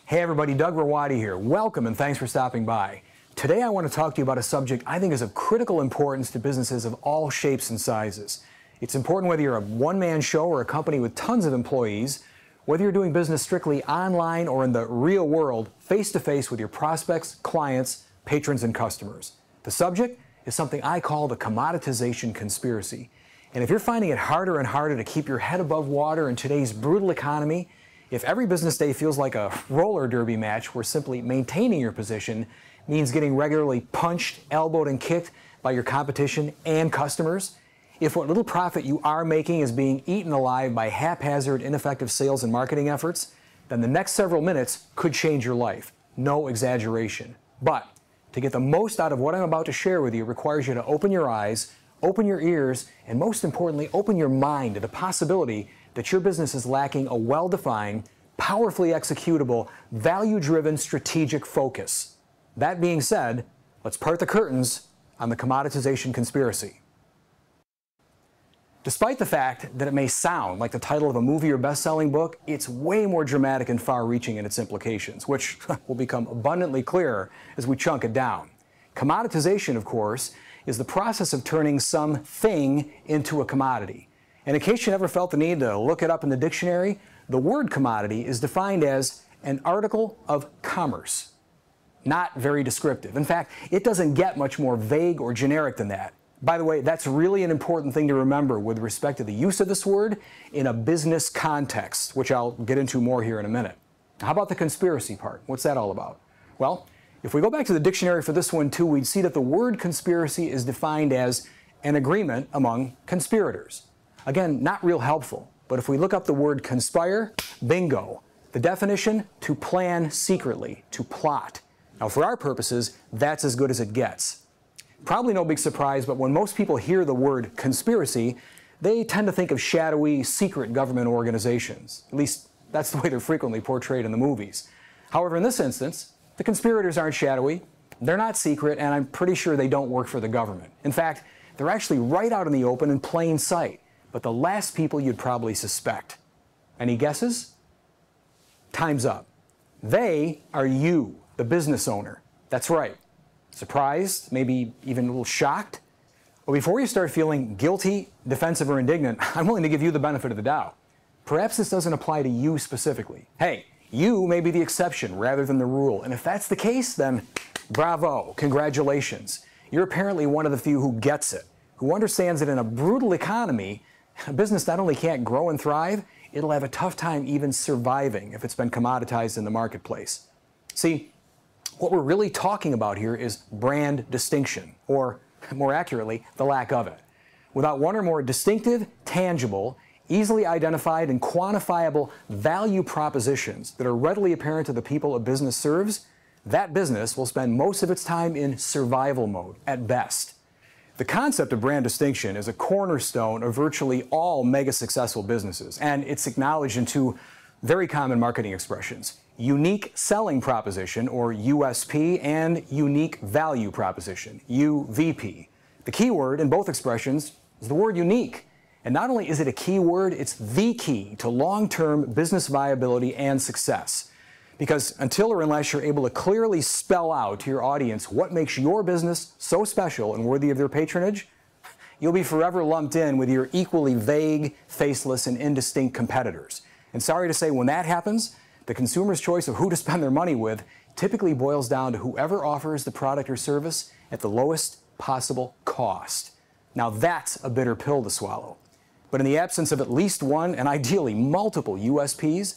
Hey everybody, Doug Rawadi here. Welcome and thanks for stopping by. Today I want to talk to you about a subject I think is of critical importance to businesses of all shapes and sizes. It's important whether you're a one-man show or a company with tons of employees, whether you're doing business strictly online or in the real world, face-to-face with your prospects, clients, patrons, and customers. The subject is something I call the Commoditization Conspiracy. And if you're finding it harder and harder to keep your head above water in today's brutal economy, if every business day feels like a roller derby match where simply maintaining your position means getting regularly punched, elbowed, and kicked by your competition and customers, if what little profit you are making is being eaten alive by haphazard, ineffective sales and marketing efforts, then the next several minutes could change your life. No exaggeration. But to get the most out of what I'm about to share with you requires you to open your eyes, open your ears, and most importantly, open your mind to the possibility that your business is lacking a well-defined, powerfully executable, value-driven strategic focus. That being said, let's part the curtains on the Commoditization Conspiracy. Despite the fact that it may sound like the title of a movie or best-selling book, it's way more dramatic and far-reaching in its implications, which will become abundantly clearer as we chunk it down. Commoditization, of course, is the process of turning something into a commodity. And in case you never felt the need to look it up in the dictionary, the word commodity is defined as an article of commerce. Not very descriptive. In fact, it doesn't get much more vague or generic than that. By the way, that's really an important thing to remember with respect to the use of this word in a business context, which I'll get into more here in a minute. How about the conspiracy part? What's that all about? Well, if we go back to the dictionary for this one too, we'd see that the word conspiracy is defined as an agreement among conspirators. Again, not real helpful, but if we look up the word conspire, bingo. The definition, to plan secretly, to plot. Now for our purposes, that's as good as it gets. Probably no big surprise, but when most people hear the word conspiracy, they tend to think of shadowy, secret government organizations. At least that's the way they're frequently portrayed in the movies. However, in this instance, the conspirators aren't shadowy, they're not secret, and I'm pretty sure they don't work for the government. In fact, they're actually right out in the open in plain sight, but the last people you'd probably suspect. Any guesses? Time's up. They are you, the business owner. That's right. Surprised, maybe even a little shocked? Well, before you start feeling guilty, defensive, or indignant, I'm willing to give you the benefit of the doubt. Perhaps this doesn't apply to you specifically. Hey, you may be the exception rather than the rule, and if that's the case, then bravo, congratulations. You're apparently one of the few who gets it, who understands that in a brutal economy, a business not only can't grow and thrive, it'll have a tough time even surviving if it's been commoditized in the marketplace. See, what we're really talking about here is brand distinction, or more accurately, the lack of it. Without one or more distinctive, tangible, easily identified, and quantifiable value propositions that are readily apparent to the people a business serves, that business will spend most of its time in survival mode at best. The concept of brand distinction is a cornerstone of virtually all mega successful businesses, and it's acknowledged in two very common marketing expressions: unique selling proposition, or USP, and unique value proposition, UVP. The key word in both expressions is the word unique. And not only is it a key word, it's the key to long-term business viability and success. Because until or unless you're able to clearly spell out to your audience what makes your business so special and worthy of their patronage, you'll be forever lumped in with your equally vague, faceless, and indistinct competitors. And sorry to say, when that happens, the consumer's choice of who to spend their money with typically boils down to whoever offers the product or service at the lowest possible cost. Now that's a bitter pill to swallow. But in the absence of at least one, and ideally multiple USPs,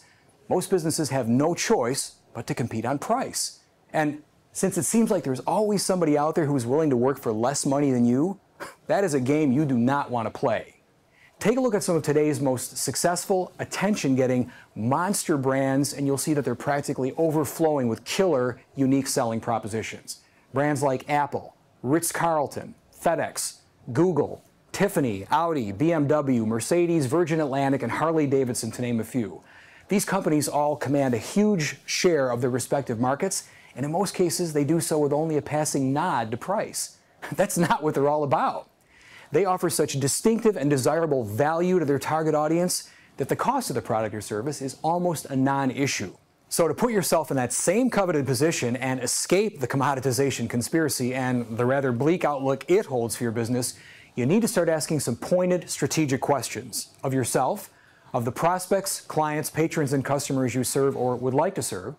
most businesses have no choice but to compete on price. And since it seems like there's always somebody out there who's willing to work for less money than you, that is a game you do not want to play. Take a look at some of today's most successful, attention-getting monster brands, and you'll see that they're practically overflowing with killer, unique selling propositions. Brands like Apple, Ritz-Carlton, FedEx, Google, Tiffany, Audi, BMW, Mercedes, Virgin Atlantic, and Harley-Davidson, to name a few. These companies all command a huge share of their respective markets, and in most cases they do so with only a passing nod to price. That's not what they're all about. They offer such distinctive and desirable value to their target audience that the cost of the product or service is almost a non-issue. So to put yourself in that same coveted position and escape the commoditization conspiracy and the rather bleak outlook it holds for your business, you need to start asking some pointed strategic questions of yourself, of the prospects, clients, patrons, and customers you serve or would like to serve,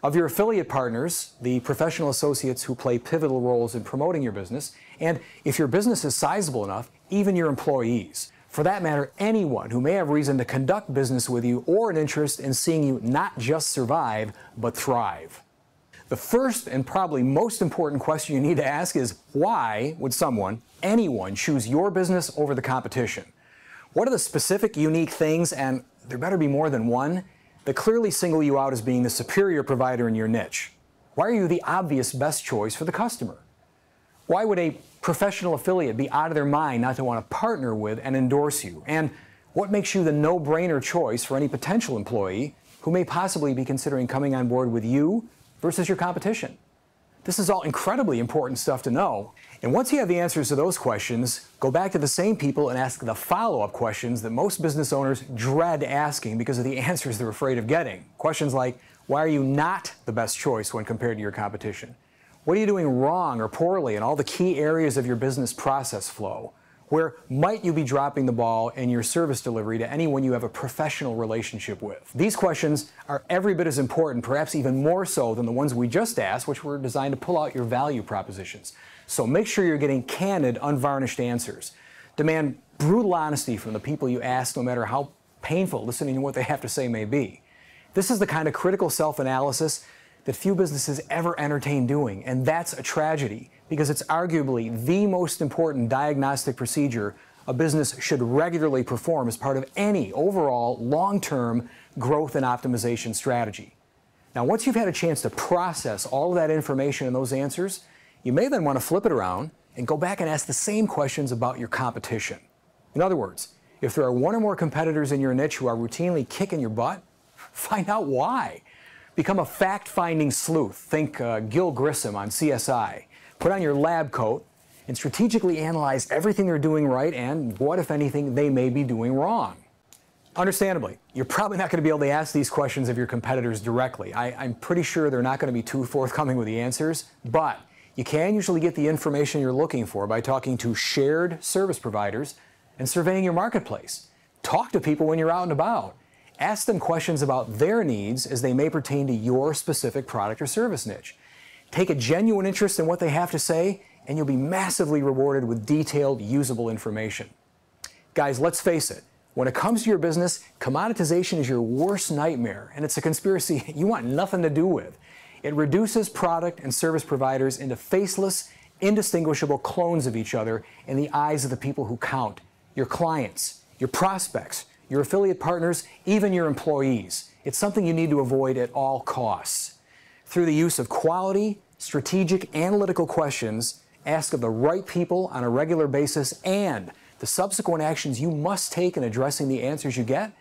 of your affiliate partners, the professional associates who play pivotal roles in promoting your business, and if your business is sizable enough, even your employees. For that matter, anyone who may have reason to conduct business with you or an interest in seeing you not just survive, but thrive. The first and probably most important question you need to ask is, why would someone, anyone, choose your business over the competition? What are the specific, unique things, and there better be more than one, that clearly single you out as being the superior provider in your niche? Why are you the obvious best choice for the customer? Why would a professional affiliate be out of their mind not to want to partner with and endorse you? And what makes you the no-brainer choice for any potential employee who may possibly be considering coming on board with you versus your competition? This is all incredibly important stuff to know. And once you have the answers to those questions, go back to the same people and ask the follow-up questions that most business owners dread asking because of the answers they're afraid of getting. Questions like, why are you not the best choice when compared to your competition? What are you doing wrong or poorly in all the key areas of your business process flow? Where might you be dropping the ball in your service delivery to anyone you have a professional relationship with? These questions are every bit as important, perhaps even more so than the ones we just asked, which were designed to pull out your value propositions. So make sure you're getting candid, unvarnished answers. Demand brutal honesty from the people you ask, no matter how painful listening to what they have to say may be. This is the kind of critical self-analysis that few businesses ever entertain doing, and that's a tragedy because it's arguably the most important diagnostic procedure a business should regularly perform as part of any overall long-term growth and optimization strategy. Now, once you've had a chance to process all of that information and those answers, you may then want to flip it around and go back and ask the same questions about your competition. In other words, if there are one or more competitors in your niche who are routinely kicking your butt, find out why. Become a fact-finding sleuth. Think Gil Grissom on CSI. Put on your lab coat and strategically analyze everything they're doing right and what, if anything, they may be doing wrong. Understandably, you're probably not going to be able to ask these questions of your competitors directly. I'm pretty sure they're not going to be too forthcoming with the answers, but you can usually get the information you're looking for by talking to shared service providers and surveying your marketplace. Talk to people when you're out and about. Ask them questions about their needs as they may pertain to your specific product or service niche. Take a genuine interest in what they have to say, and you'll be massively rewarded with detailed, usable information. Guys, let's face it. When it comes to your business, commoditization is your worst nightmare, and it's a conspiracy you want nothing to do with. It reduces product and service providers into faceless, indistinguishable clones of each other in the eyes of the people who count. Your clients, your prospects, your affiliate partners, even your employees. It's something you need to avoid at all costs. Through the use of quality, strategic, analytical questions, asked of the right people on a regular basis, and the subsequent actions you must take in addressing the answers you get,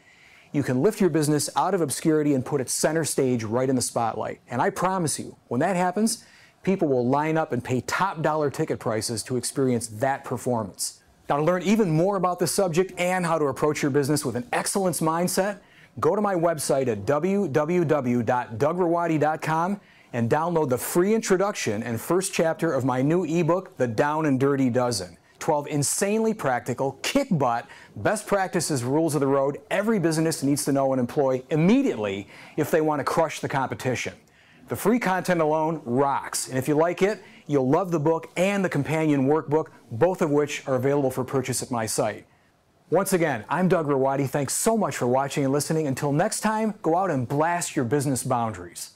you can lift your business out of obscurity and put it center stage right in the spotlight. And I promise you, when that happens, people will line up and pay top dollar ticket prices to experience that performance. Now, to learn even more about this subject and how to approach your business with an excellence mindset, go to my website at www.dougrawadi.com and download the free introduction and first chapter of my new ebook, The Down and Dirty Dozen. 12 insanely practical, kick-butt, best practices, rules of the road every business needs to know and employ immediately if they want to crush the competition. The free content alone rocks, and if you like it, you'll love the book and the companion workbook, both of which are available for purchase at my site. Once again, I'm Doug Rawadi. Thanks so much for watching and listening. Until next time, go out and blast your business boundaries.